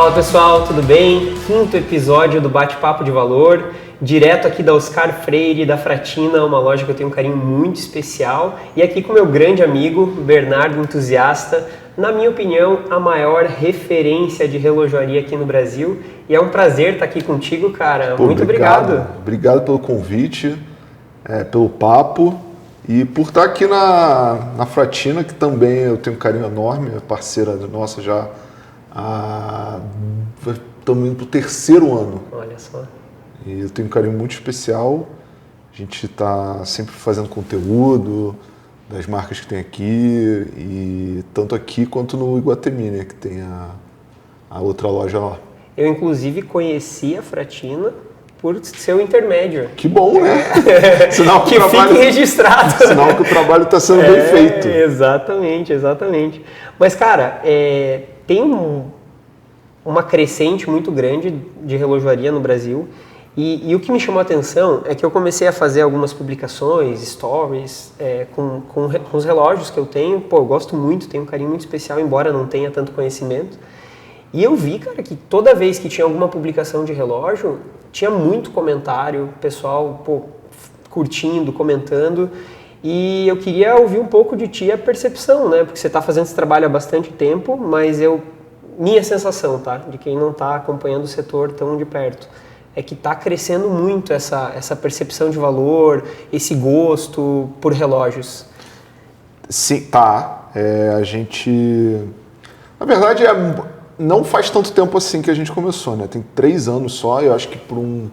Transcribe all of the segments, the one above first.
Fala pessoal, tudo bem? Quinto episódio do Bate-Papo de Valor, direto aqui da Oscar Freire, da Fratina, uma loja que eu tenho um carinho muito especial. E aqui com meu grande amigo, Bernardo Entusiasta, na minha opinião, a maior referência de relojoaria aqui no Brasil. E é um prazer estar aqui contigo, cara. Muito obrigado. Obrigado pelo convite, pelo papo e por estar aqui na Fratina, que também eu tenho um carinho enorme, é parceira nossa já. Estamos indo para o terceiro ano. Olha só. E eu tenho um carinho muito especial. A gente está sempre fazendo conteúdo das marcas que tem aqui, e tanto aqui quanto no Iguatemi, né, que tem a outra loja lá. Eu, inclusive, conheci a Fratina por ser o intermédio. Que bom, né? Sinal que fique registrado. Sinal que o trabalho está sendo bem feito. Exatamente. Mas, cara, tem uma crescente muito grande de relojoaria no Brasil. E o que me chamou a atenção é que eu comecei a fazer algumas publicações, stories, com os relógios que eu tenho. Pô, eu gosto muito, tenho um carinho muito especial, embora não tenha tanto conhecimento. E eu vi, cara, que toda vez que tinha alguma publicação de relógio, tinha muito comentário, pessoal, pô, curtindo, comentando. E eu queria ouvir um pouco de ti a percepção, né? Porque você está fazendo esse trabalho há bastante tempo, mas minha sensação, tá? De quem não está acompanhando o setor tão de perto, é que está crescendo muito essa percepção de valor, esse gosto por relógios. Sim, tá. A gente... Na verdade, não faz tanto tempo assim que a gente começou, né? Tem 3 anos só, e eu acho que para um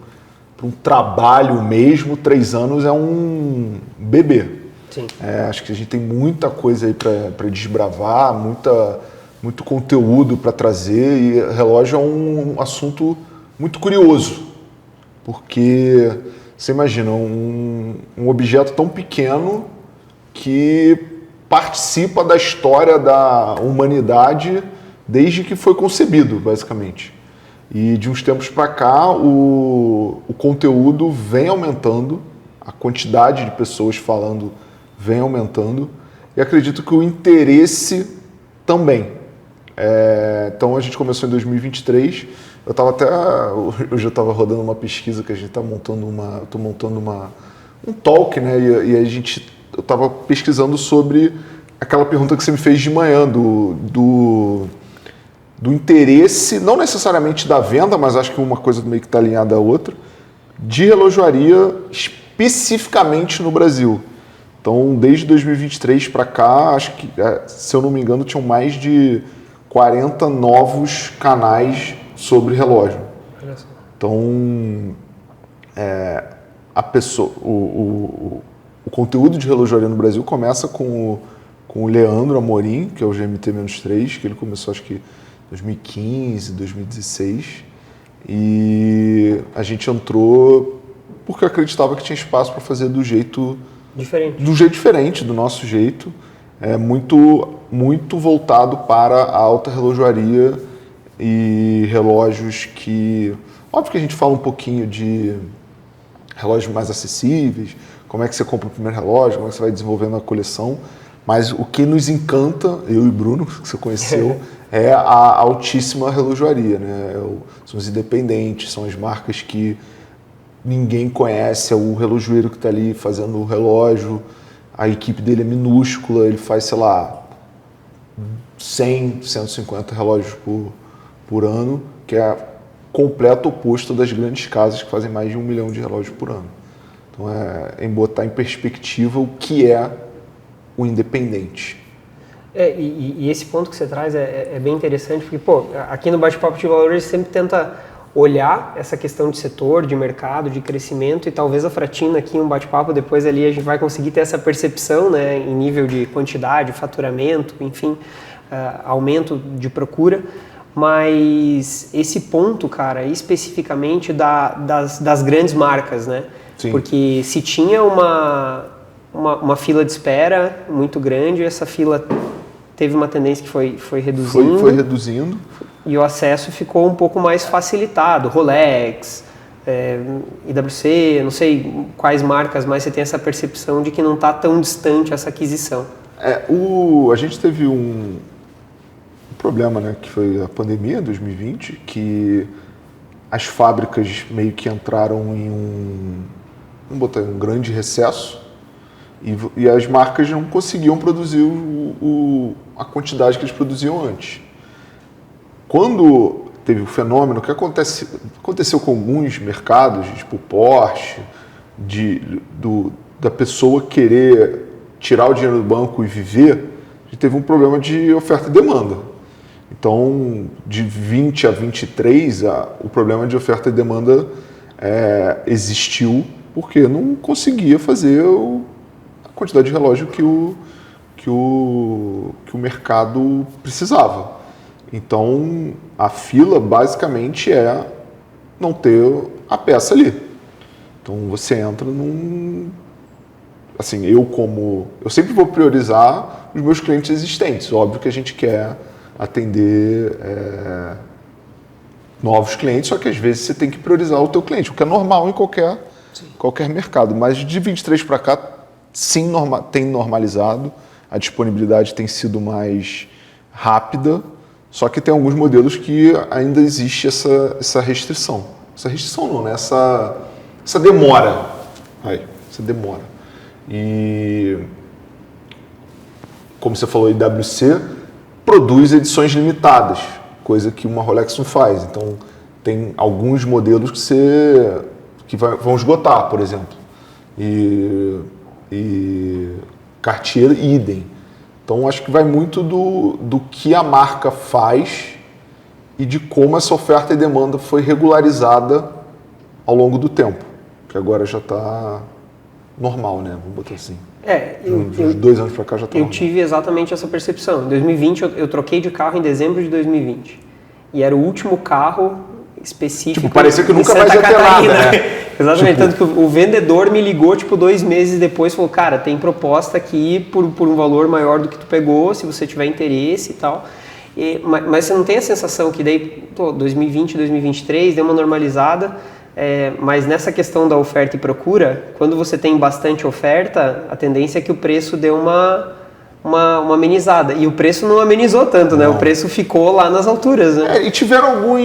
trabalho mesmo, 3 anos é um bebê. Sim. Acho que a gente tem muita coisa aí para desbravar, muito conteúdo para trazer, e relógio é um assunto muito curioso. Porque você imagina um objeto tão pequeno que participa da história da humanidade desde que foi concebido, basicamente. E de uns tempos para cá o conteúdo vem aumentando, a quantidade de pessoas falando vem aumentando, e acredito que o interesse também. Então a gente começou em 2023. Hoje eu estava rodando uma pesquisa que a gente está montando um talk, né? E eu estava pesquisando sobre aquela pergunta que você me fez de manhã do interesse, não necessariamente da venda, mas acho que uma coisa meio que está alinhada à outra, de relojoaria especificamente no Brasil. Então, desde 2023 para cá, acho que, se eu não me engano, tinham mais de 40 novos canais sobre relógio. Então, o conteúdo de relojoaria no Brasil começa com o Leandro Amorim, que é o GMT-3, que ele começou acho que em 2015, 2016. E a gente entrou porque acreditava que tinha espaço para fazer do jeito diferente, do nosso jeito. Muito voltado para a alta relojoaria e relógios que... Óbvio que a gente fala um pouquinho de relógios mais acessíveis, como é que você compra o primeiro relógio, como é que você vai desenvolvendo a coleção, mas o que nos encanta, eu e Bruno, que você conheceu, é a altíssima relojoaria, né? São os independentes, são as marcas que ninguém conhece, é o relojoeiro que está ali fazendo o relógio, a equipe dele é minúscula, ele faz, sei lá, 100, 150 relógios por ano, que é completo oposto das grandes casas que fazem mais de 1 milhão de relógios por ano. Então em botar em perspectiva o que é o independente. E esse ponto que você traz é bem interessante, porque pô, aqui no Bate-Papo de Valor a gente sempre tenta olhar essa questão de setor, de mercado, de crescimento, e talvez a Fratina aqui em um bate-papo, depois ali a gente vai conseguir ter essa percepção, né, em nível de quantidade, faturamento, enfim, aumento de procura. Mas esse ponto, cara, especificamente das grandes marcas, né? Sim. Porque se tinha uma fila de espera muito grande, essa fila teve uma tendência que foi reduzindo. Foi reduzindo. E o acesso ficou um pouco mais facilitado. Rolex, IWC, não sei quais marcas, mas você tem essa percepção de que não está tão distante essa aquisição. A gente teve um problema, né, que foi a pandemia em 2020, que as fábricas meio que entraram em vamos botar um grande recesso e as marcas não conseguiam produzir a quantidade que eles produziam antes. Quando teve o fenômeno que aconteceu com alguns mercados, tipo Porsche, da pessoa querer tirar o dinheiro do banco e viver, teve um problema de oferta e demanda. Então, de 20 a 23, o problema de oferta e demanda existiu porque não conseguia fazer a quantidade de relógio que o mercado precisava. Então, a fila basicamente é não ter a peça ali. Então, você entra assim, eu sempre vou priorizar os meus clientes existentes. Óbvio que a gente quer atender novos clientes, só que às vezes você tem que priorizar o teu cliente, o que é normal em qualquer mercado. Mas de 23 para cá, sim, tem normalizado, a disponibilidade tem sido mais rápida, só que tem alguns modelos que ainda existe essa restrição. Essa restrição não, né? Essa demora. Essa demora. E, como você falou, a IWC produz edições limitadas, coisa que uma Rolex não faz. Então, tem alguns modelos que vão esgotar, por exemplo. E Cartier, idem. Então, acho que vai muito do que a marca faz e de como essa oferta e demanda foi regularizada ao longo do tempo, que agora já está normal, né? Vamos botar assim. De 2 anos para cá já está normal. Eu tive exatamente essa percepção. Em 2020, eu troquei de carro em dezembro de 2020. E era o último carro específico. Tipo, parecia que nunca mais ia ter nada, né? Exatamente. Tanto que o vendedor me ligou, 2 meses depois, falou, cara, tem proposta aqui por um valor maior do que tu pegou, se você tiver interesse e tal. Mas você não tem a sensação que daí, 2020, 2023, deu uma normalizada, mas nessa questão da oferta e procura, quando você tem bastante oferta, a tendência é que o preço dê uma amenizada. E o preço não amenizou tanto, né? O preço ficou lá nas alturas, né? E tiveram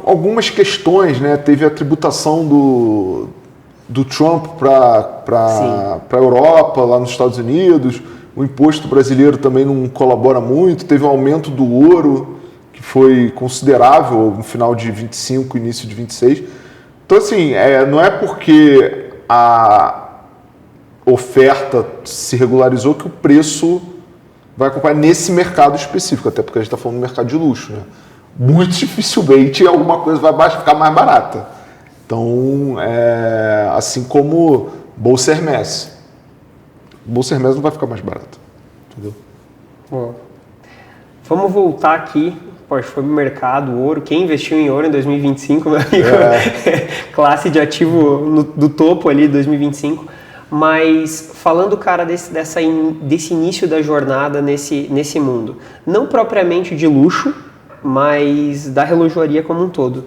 algumas questões, né? Teve a tributação do Trump para a Europa, lá nos Estados Unidos. O imposto brasileiro também não colabora muito. Teve um aumento do ouro, que foi considerável no final de 25, início de 26. Então, assim, não é porque a oferta se regularizou que o preço vai acompanhar nesse mercado específico, até porque a gente está falando do mercado de luxo, né? Muito dificilmente alguma coisa vai ficar mais barata. Então, assim como bolsa Hermès. Bolsa Hermès não vai ficar mais barata, entendeu? Bom, vamos voltar aqui. Poxa, foi pro mercado, ouro. Quem investiu em ouro em 2025, meu amigo? Classe de ativo do topo ali, 2025. Mas falando, cara, desse início da jornada nesse mundo, não propriamente de luxo, mas da relojoaria como um todo.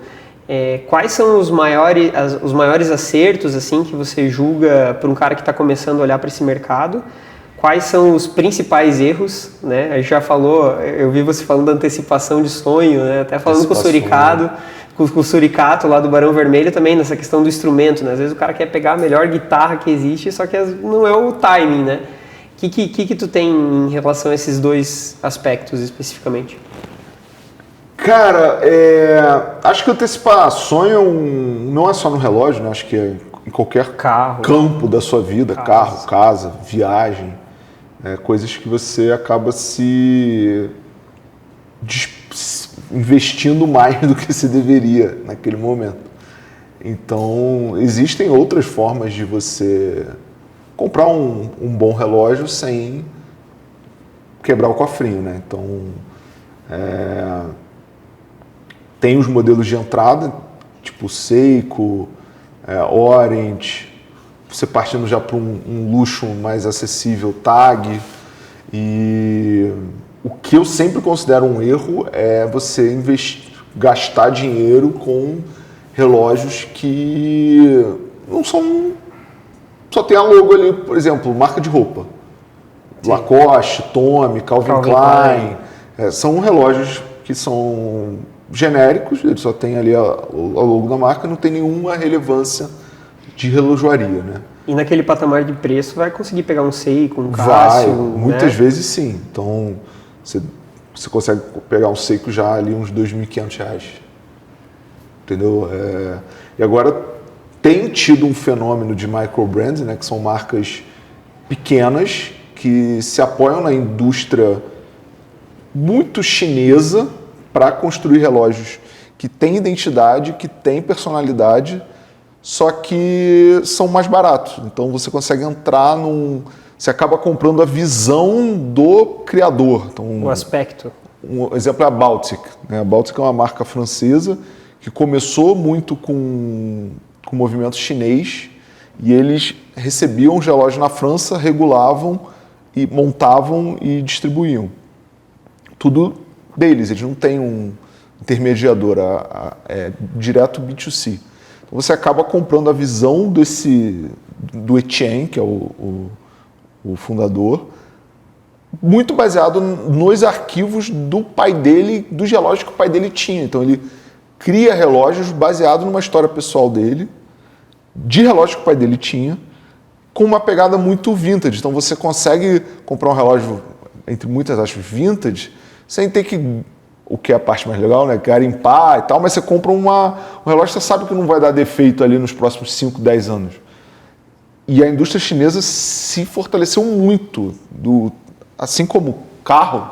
Quais são os maiores acertos assim que você julga para um cara que está começando a olhar para esse mercado? Quais são os principais erros, né? A gente já falou, eu vi você falando da antecipação de sonho, né? Até falando com o Suricato lá do Barão Vermelho também, nessa questão do instrumento, né? Às vezes o cara quer pegar a melhor guitarra que existe, só que não é o timing, né? O que tu tem em relação a esses dois aspectos especificamente? Cara, acho que antecipar sonho não é só no relógio, né? Acho que é em qualquer campo da sua vida, carro, casa, viagem, coisas que você acaba se investindo mais do que se deveria naquele momento. Então, existem outras formas de você comprar um bom relógio sem quebrar o cofrinho, né? Então, tem os modelos de entrada, tipo Seiko, Orient, você partindo já para um luxo mais acessível, TAG. E o que eu sempre considero um erro é você gastar dinheiro com relógios que não são... Só tem a logo ali, por exemplo, marca de roupa. Sim. Lacoste, Tommy, Calvin Klein. São relógios que são genéricos, ele só tem ali o logo da marca, não tem nenhuma relevância de relojoaria, né? E naquele patamar de preço vai conseguir pegar um Seiko, um Vai, Casio, muitas né? vezes sim. Então, você consegue pegar um Seiko já ali uns R$2.500. Entendeu? E agora tem tido um fenômeno de microbranding, né, que são marcas pequenas que se apoiam na indústria muito chinesa para construir relógios que têm identidade, que têm personalidade, só que são mais baratos. Então você consegue entrar você acaba comprando a visão do criador. Então, O aspecto. um exemplo é a Baltic, né? A Baltic é uma marca francesa que começou muito com o movimento chinês e eles recebiam os relógios na França, regulavam e montavam e distribuíam. Tudo deles, eles não têm um intermediador, é direto B2C. Então você acaba comprando a visão do Etienne, que é o fundador, muito baseado nos arquivos do pai dele, dos relógios que o pai dele tinha. Então ele cria relógios baseado numa história pessoal dele, de relógio que o pai dele tinha, com uma pegada muito vintage. Então você consegue comprar um relógio, entre muitas aspas, vintage, sem ter que, o que é a parte mais legal, né, garimpar e tal, mas você compra um relógio que você sabe que não vai dar defeito ali nos próximos 5, 10 anos. E a indústria chinesa se fortaleceu muito, assim como carro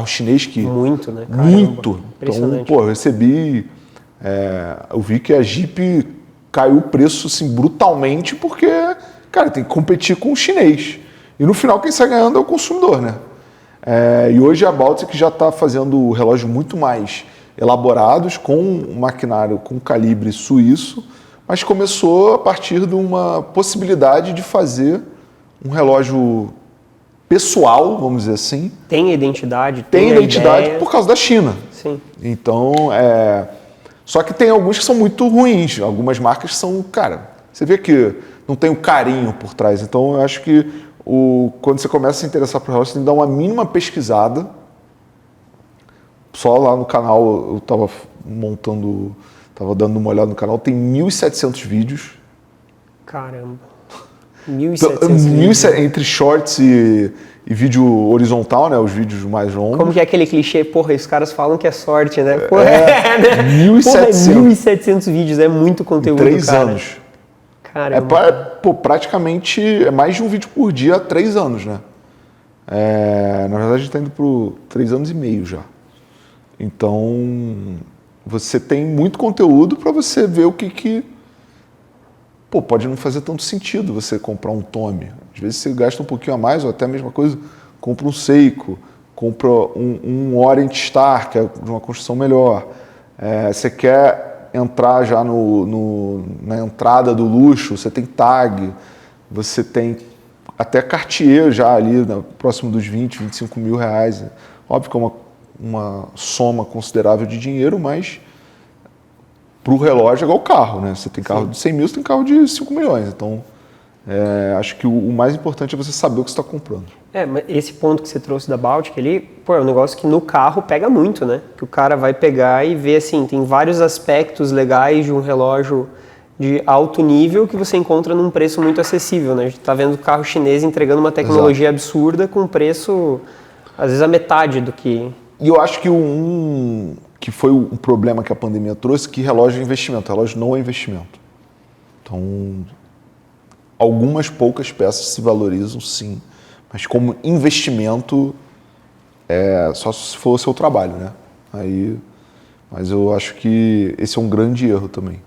chinês que... Muito, né? Caramba, muito. Impressionante. Então, eu vi que a Jeep caiu o preço assim, brutalmente porque, cara, tem que competir com o chinês. E no final quem sai ganhando é o consumidor, né? E hoje a Baltic já está fazendo relógios muito mais elaborados, com um maquinário com calibre suíço, mas começou a partir de uma possibilidade de fazer um relógio pessoal, vamos dizer assim. Tem identidade, Tem a identidade ideia. por causa da China. Sim. Então, só que tem alguns que são muito ruins. Algumas marcas são, cara, você vê que não tem o carinho por trás. Então, eu acho que quando você começa a se interessar por relógio, você tem que dar uma mínima pesquisada. Só lá no canal, eu estava dando uma olhada no canal, tem 1.700 vídeos. Caramba. 1.700 vídeos. Entre shorts e vídeo horizontal, né? Os vídeos mais longos. Como que é aquele clichê? Porra, os caras falam que é sorte, né? Porra, né? 1.700 vídeos, é muito conteúdo, em 3 cara. anos. Caramba. Praticamente é mais de um vídeo por dia há 3 anos, né? Na verdade, a gente está indo para 3 anos e meio já. Então, você tem muito conteúdo para você ver o que pode não fazer tanto sentido você comprar um Tommy. Às vezes você gasta um pouquinho a mais, ou até a mesma coisa, compra um Seiko, compra um Orient Star, que é de uma construção melhor. Você quer entrar já na entrada do luxo, você tem TAG, você tem até Cartier já ali, próximo dos 20, 25 mil reais. Óbvio que é uma soma considerável de dinheiro, mas para o relógio é igual o carro, né? Você tem carro de 100 mil, você tem carro de 5 milhões. Então, acho que o mais importante é você saber o que você está comprando. Mas esse ponto que você trouxe da Baltic ali, é um negócio que no carro pega muito, né? Que o cara vai pegar e ver, assim, tem vários aspectos legais de um relógio de alto nível que você encontra num preço muito acessível, né? A gente está vendo carro chinês entregando uma tecnologia absurda com preço, às vezes, a metade do que... E eu acho que que foi um problema que a pandemia trouxe, que relógio é investimento, relógio não é investimento. Então, algumas poucas peças se valorizam, sim, mas como investimento, só se for o seu trabalho, né? Mas eu acho que esse é um grande erro também.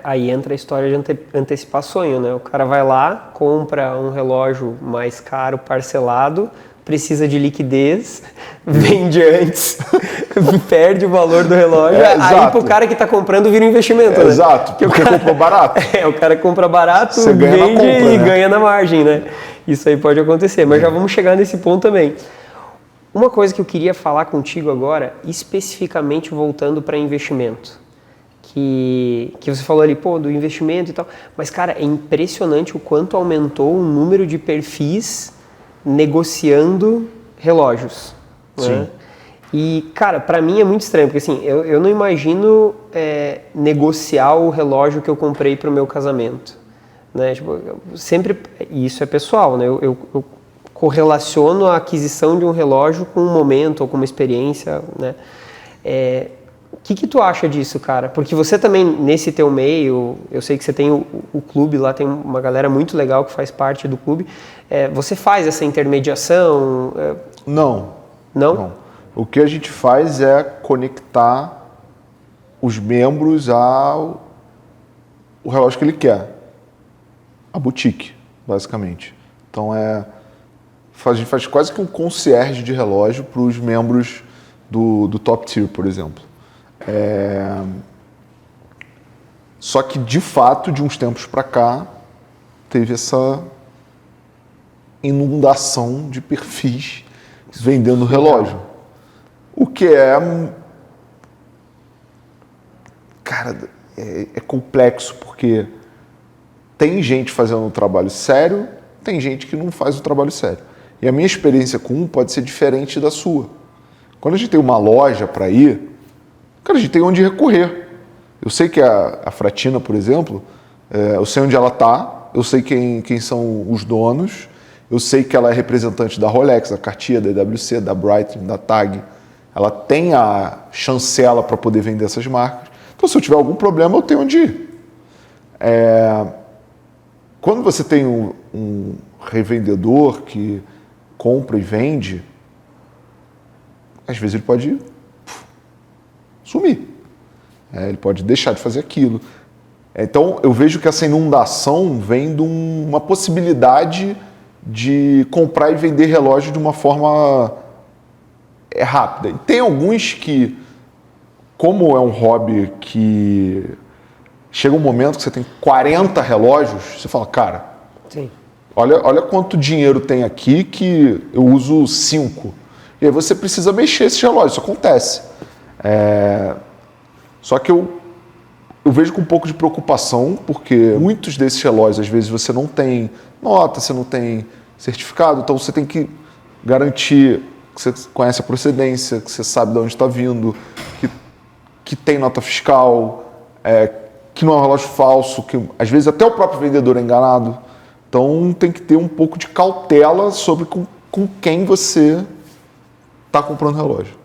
Aí entra a história de antecipar sonho, né? O cara vai lá, compra um relógio mais caro, parcelado, precisa de liquidez, vende antes, perde o valor do relógio, aí pro cara que está comprando vira um investimento, né? Exato, porque comprou barato. O cara compra barato, você vende ganha na compra, e né? ganha na margem, né? Isso aí pode acontecer, mas já vamos chegar nesse ponto também. Uma coisa que eu queria falar contigo agora, especificamente voltando para investimento, que você falou ali, do investimento e tal, mas, cara, é impressionante o quanto aumentou o número de perfis negociando relógios. Né? E, cara, pra mim é muito estranho, porque assim, eu não imagino negociar o relógio que eu comprei pro meu casamento, né? Tipo, sempre, e isso é pessoal, né? Eu correlaciono a aquisição de um relógio com um momento ou com uma experiência, né? O que tu acha disso, cara? Porque você também, nesse teu meio, eu sei que você tem o clube lá, tem uma galera muito legal que faz parte do clube. Você faz essa intermediação? Não. Não? Não. O que a gente faz é conectar os membros ao o relógio que ele quer. A boutique, basicamente. Então a gente faz quase que um concierge de relógio para os membros do top tier, por exemplo. Só que, de fato, de uns tempos para cá, teve essa inundação de perfis vendendo relógio. O que cara, é complexo, porque tem gente fazendo um trabalho sério, tem gente que não faz o trabalho sério. E a minha experiência com um pode ser diferente da sua. Quando a gente tem uma loja para ir, cara, a gente tem onde recorrer. Eu sei que a Fratina, por exemplo, eu sei onde ela está, eu sei quem são os donos, eu sei que ela é representante da Rolex, da Cartier, da EWC, da Breitling, da TAG. Ela tem a chancela para poder vender essas marcas. Então, se eu tiver algum problema, eu tenho onde ir. Quando você tem um revendedor que compra e vende, às vezes ele pode sumir. Ele pode deixar de fazer aquilo. Então, eu vejo que essa inundação vem de uma possibilidade de comprar e vender relógio de uma forma rápida. E tem alguns que, como é um hobby que chega um momento que você tem 40 relógios, você fala, cara, sim, olha quanto dinheiro tem aqui que eu uso 5. E aí você precisa mexer esse relógio, isso acontece. Só que eu vejo com um pouco de preocupação, porque muitos desses relógios, às vezes, você não tem nota, você não tem certificado, então você tem que garantir que você conhece a procedência, que você sabe de onde está vindo, que tem nota fiscal, que não é um relógio falso, que às vezes até o próprio vendedor é enganado. Então tem que ter um pouco de cautela sobre com quem você está comprando relógio.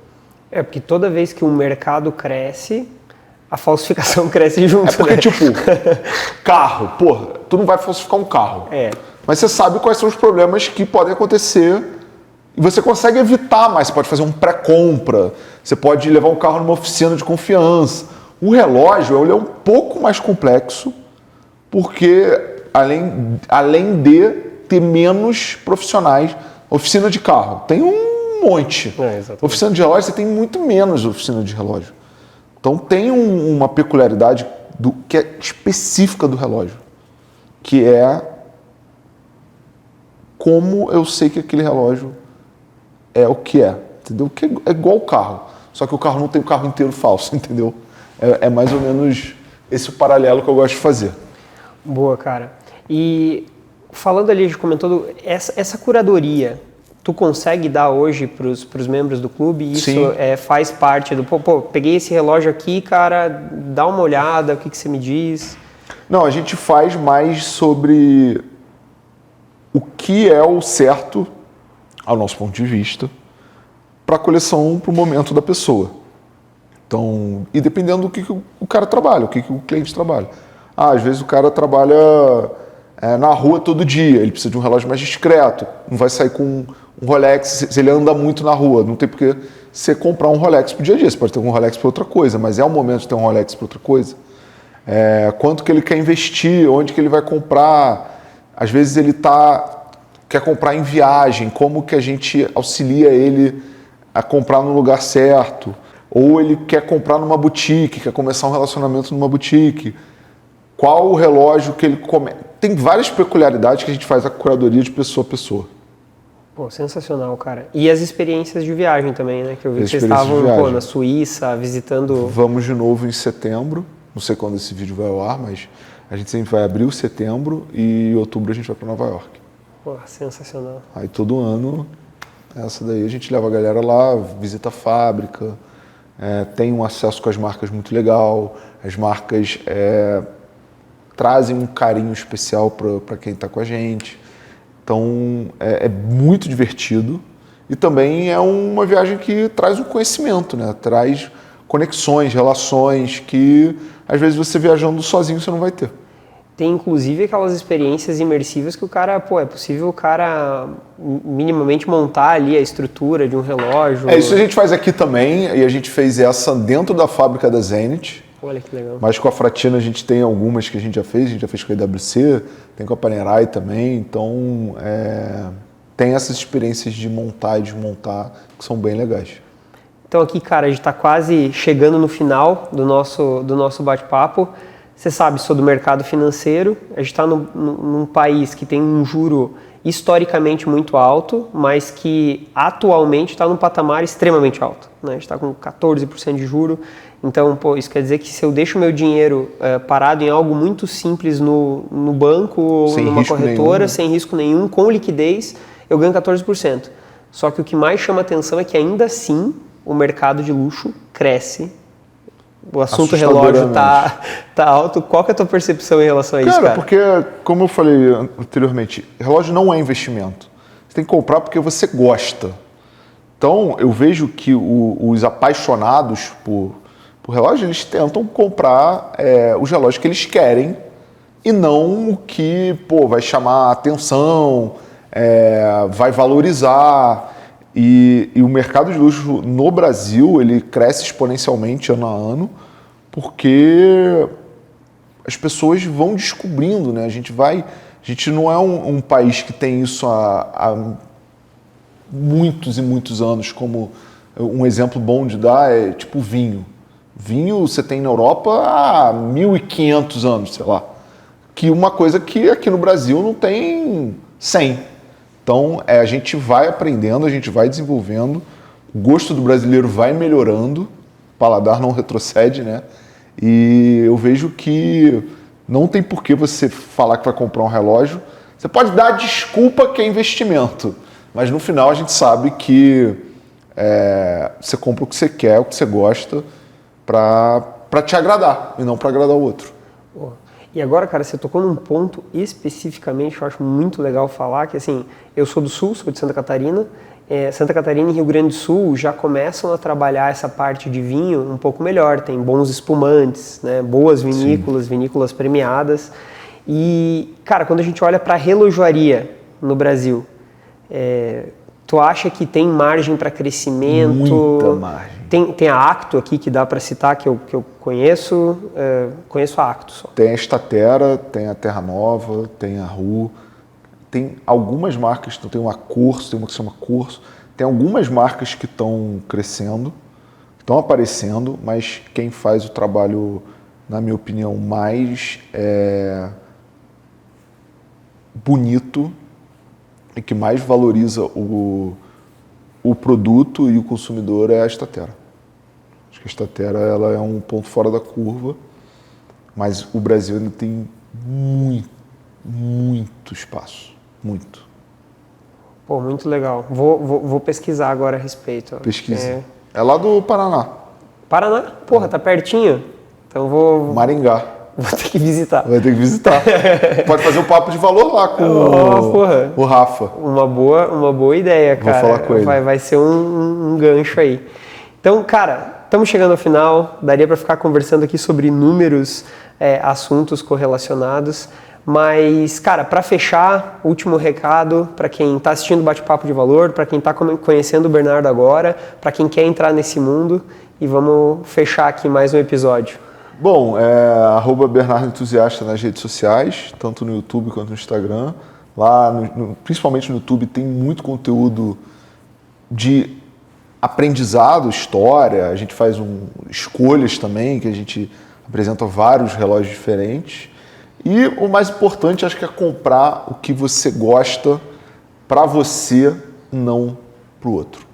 Porque toda vez que o mercado cresce, a falsificação cresce junto. Porque, né? tipo, carro, porra, tu não vai falsificar um carro. Mas você sabe quais são os problemas que podem acontecer e você consegue evitar mais. Você pode fazer um pré-compra, você pode levar um carro numa oficina de confiança. O relógio ele é um pouco mais complexo, porque além de ter menos profissionais, oficina de carro tem um monte. Oficina de relógio você tem muito menos oficina de relógio. Então tem uma peculiaridade que é específica do relógio, que é como eu sei que aquele relógio é o que é, entendeu? Que é igual o carro, só que o carro não tem o carro inteiro falso, entendeu? É mais ou menos esse o paralelo que eu gosto de fazer. Boa, cara. E falando ali, a gente comentou, essa curadoria, tu consegue dar hoje para os membros do clube? Isso faz parte do... Pô, peguei esse relógio aqui, cara, dá uma olhada, o que você me diz? Não, a gente faz mais sobre o que é o certo, ao nosso ponto de vista, para a coleção, para o momento da pessoa. Então, e dependendo do que o cara trabalha, o que o cliente trabalha. Às vezes o cara trabalha na rua todo dia, ele precisa de um relógio mais discreto, não vai sair com um Rolex se ele anda muito na rua, não tem porque você comprar um Rolex pro dia a dia, você pode ter um Rolex para outra coisa, mas é o momento de ter um Rolex para outra coisa. Quanto que ele quer investir, onde que ele vai comprar, às vezes ele quer comprar em viagem, como que a gente auxilia ele a comprar no lugar certo, ou ele quer comprar numa boutique, quer começar um relacionamento numa boutique, qual o relógio que ele come... Tem várias peculiaridades que a gente faz a curadoria de pessoa a pessoa. Pô, sensacional, cara. E as experiências de viagem também, né? Que eu vi que vocês estavam na Suíça, visitando... Vamos de novo em setembro, não sei quando esse vídeo vai ao ar, mas a gente sempre vai abrir setembro e em outubro a gente vai para Nova York. Pô, sensacional. Aí todo ano Essa daí a gente leva a galera lá, visita a fábrica, tem um acesso com as marcas muito legal, as marcas trazem um carinho especial para quem está com a gente. Então é muito divertido e também é uma viagem que traz um conhecimento, né? Traz conexões, relações que às vezes você viajando sozinho você não vai ter. Tem inclusive aquelas experiências imersivas que o cara, é possível o cara minimamente montar ali a estrutura de um relógio. Isso a gente faz aqui também, e a gente fez essa dentro da fábrica da Zenit. Olha que legal. Mas com a Fratina a gente tem algumas que a gente já fez com a EWC, tem com a Panerai também, então tem essas experiências de montar e desmontar que são bem legais. Então aqui, cara, a gente está quase chegando no final do nosso bate-papo. Você sabe, sou do mercado financeiro, a gente está num país que tem um juro historicamente muito alto, mas que atualmente está num patamar extremamente alto, né? A gente está com 14% de juro, então isso quer dizer que se eu deixo meu dinheiro parado em algo muito simples no banco ou sem numa corretora, nenhum. Sem risco nenhum, com liquidez, eu ganho 14%. Só que o que mais chama atenção é que ainda assim o mercado de luxo cresce. O assunto relógio tá alto. Qual que é a tua percepção em relação a isso, cara? Porque, como eu falei anteriormente, relógio não é investimento. Você tem que comprar porque você gosta. Então, eu vejo que os apaixonados por relógio, eles tentam comprar os relógios que eles querem e não o que vai chamar a atenção, vai valorizar. E o mercado de luxo no Brasil, ele cresce exponencialmente ano a ano, porque as pessoas vão descobrindo, né? A gente não é um país que tem isso há muitos e muitos anos, como um exemplo bom de dar é tipo vinho. Vinho você tem na Europa há 1.500 anos, sei lá. Que uma coisa que aqui no Brasil não tem 100. Então, a gente vai aprendendo, a gente vai desenvolvendo, o gosto do brasileiro vai melhorando, o paladar não retrocede, né? E eu vejo que não tem por que você falar que vai comprar um relógio. Você pode dar a desculpa que é investimento, mas no final a gente sabe que você compra o que você quer, o que você gosta, para te agradar e não para agradar o outro. E agora, cara, você tocou num ponto especificamente que eu acho muito legal falar, que assim, eu sou do Sul, sou de Santa Catarina. Santa Catarina e Rio Grande do Sul já começam a trabalhar essa parte de vinho um pouco melhor, tem bons espumantes, né, boas vinícolas, vinícolas premiadas. E, cara, quando a gente olha para a relojoaria no Brasil, tu acha que tem margem para crescimento? Muita margem. Tem a Acto aqui que dá para citar, que eu conheço, conheço a Acto só. Tem a Statera, tem a Terra Nova, tem a RU, tem algumas marcas, tem uma Curso, tem uma que se chama Curso, tem algumas marcas que estão crescendo, estão aparecendo, mas quem faz o trabalho, na minha opinião, mais bonito e que mais valoriza o produto e o consumidor é a Statera. Acho que a Statera ela é um ponto fora da curva, mas o Brasil ainda tem muito espaço, muito. Pô, muito legal. Vou pesquisar agora a respeito. Pesquisa. É lá do Paraná. Paraná? Porra, tá pertinho. Então vou Maringá. Vou ter que visitar. Vai ter que visitar. Pode fazer um papo de valor lá com o Rafa. Uma boa ideia, cara. Vou falar com ele. Vai ser um gancho aí. Então, cara, estamos chegando ao final. Daria para ficar conversando aqui sobre inúmeros assuntos correlacionados. Mas, cara, para fechar, último recado para quem está assistindo o Bate-Papo de Valor, para quem está conhecendo o Bernardo agora, para quem quer entrar nesse mundo. E vamos fechar aqui mais um episódio. Bom, @Bernardo Entusiasta nas redes sociais, tanto no YouTube quanto no Instagram. Lá, principalmente no YouTube, tem muito conteúdo de aprendizado, história. A gente faz escolhas também, que a gente apresenta vários relógios diferentes. E o mais importante, acho que é comprar o que você gosta para você, não para o outro.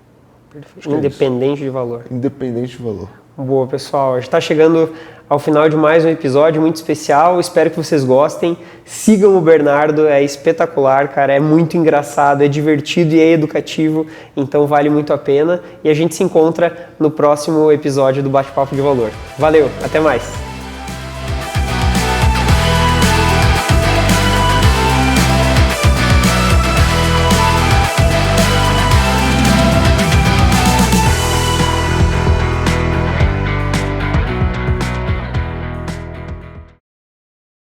Independente de valor. Independente de valor. Boa, pessoal. A gente está chegando ao final de mais um episódio muito especial. Espero que vocês gostem. Sigam o Bernardo, é espetacular, cara. É muito engraçado, é divertido e é educativo. Então vale muito a pena. E a gente se encontra no próximo episódio do Bate-Papo de Valor. Valeu, até mais!